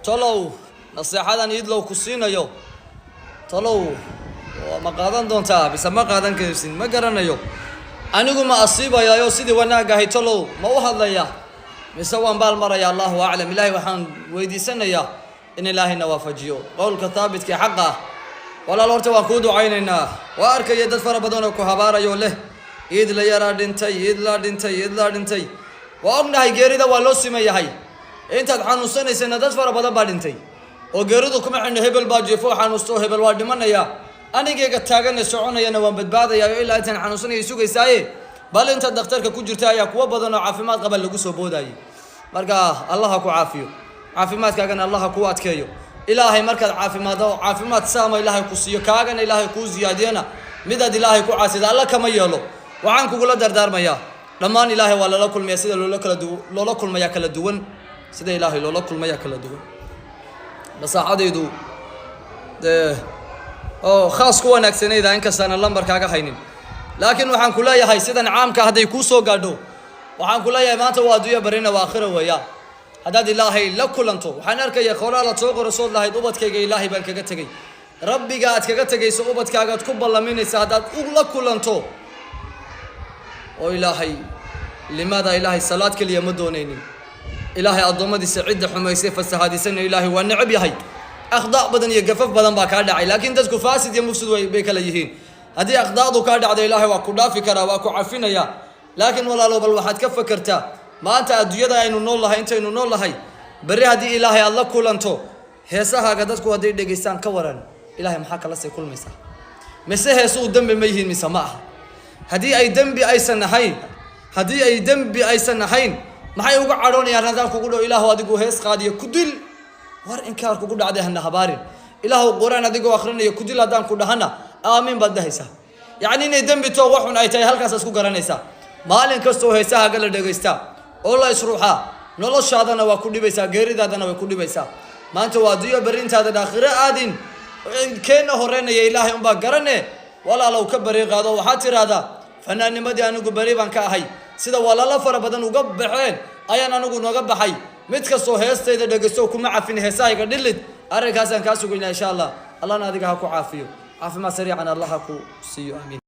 talow nasiixadan idlow ku siinayo talow ma qaadan doontaa bisa ma qaadan karaysin ma garanayo anigu ma asiibayo sidii wanaag ahay talow ma u hadlaya mise waan baal maraya Allahu a'lam ilaahi waxaan weydiisanayaa in ilaahina waafajiyo qowlka thaabitka xaqa walaal horta waan ku ducaynaynaa waa arkay dad fara badan oo ku habaarayo leh iid la yara dhintay iid la dhintay waa ognahay geerida waa loo simayahay intaad xanuunsanaysan dad fara badan baa dhintay oo geeridu kuma xidhno hebel baa jeefo xanuusto hebel waa dhimanaya anigayga taagan soconayana waan badbaadayaa ilaa intaan xanuunsanay sugaysaaye bal inta dhakhtarka ku jirta ayaa kuwa badan oo caafimaad qaba lagu soo boodayay marka Allah ku caafiyo caafimaadkaagana Allah ku adkeeyo ilaahay markaad caafimaad saama ilaahay ku siiyo kaagana ilaahay ku ziyaadiyana midad ilaahay ku caasida Allah kama yeelo waxaan kugu la dardaarmayaa dhamaan ilaahay waa la kulmaya sida loola kulmaya kala duwan sida ilaahay loola kulmaya kala duwan nasaaxadaydu khaas ku wanaagsanayda in kasana lambarkaaga haynin laakiin waxaan ku leeyahay sidan caamka haday ku soo gaadho waxaan ku leeyahay maanta waa adduunyo barina waa aakhiro weeya hadaad ilaahay la kulanto waxaan arkaya qoraal soo qorsood lahayd ubadkayga ilaahay baan kaga tagay rabbiga aad kaga tagayso ubadkaaga aad ku ballaminaysa hadaad u la kulanto oo ilaahay limaada ilaahay salaad kaliya ma doonaynin ilaahay adoomadiisa cid xumaysay fasahaadisana ilaahay waa necab yahay akhdaa badan iyo gafaf badan baa ka dhacay laakiin dadku faasid iyo mufsid way kala yihiin hadii akhdaadu ka dhacdo ilaahay waa ku dhaafi karaa waa ku cafinaya laakiin walaalo bal waxaad ka fakartaa maanta adduunyada aynu nool lahay intaynu nool lahay bari hadii ilaahay aad la kulanto heesahaaga dadku haday dhageystaan ka waran ilaahay maxaa kala sii kulmaysaa mise heesu dambi ma yihiin mise ma aha hadii ay dambi aysan ahayn maxay uga caroonayaan hadaan kugu dhaw ilaahu adigu hees qaadiyo ku dil war inkaar kugu dhacday hana habaarin ilaahu quraan adigu akhrinayo ku dil hadaan ku dhahana aamin baad dhahaysaa yaani inay dambi too waxun ay tahay halkaas isku garanaysaa maalin kasto heesahaaga la dhageystaa oo la isruuxa noloshaadana waa ku dhibaysaa geeridaadana way ku dhibaysaa maanta waa adduunyo barintaada aakhiro aadin keena horeenaya ilaahay un baa garane walaalow ka bari qaado waxaad tiraahdaa fanaanimadii anigu bari baan ka ahay sida walaalo fara badan uga baxeen ayaan anigu nooga baxay mid kasto heestayda dhageysto kuma cafin heesahayga dhilid arrinkaas aan ka sugaynaa insha Allah Allahna adiga ha ku caafiyo caafimaad sariican Allah ha ku siiyo amiin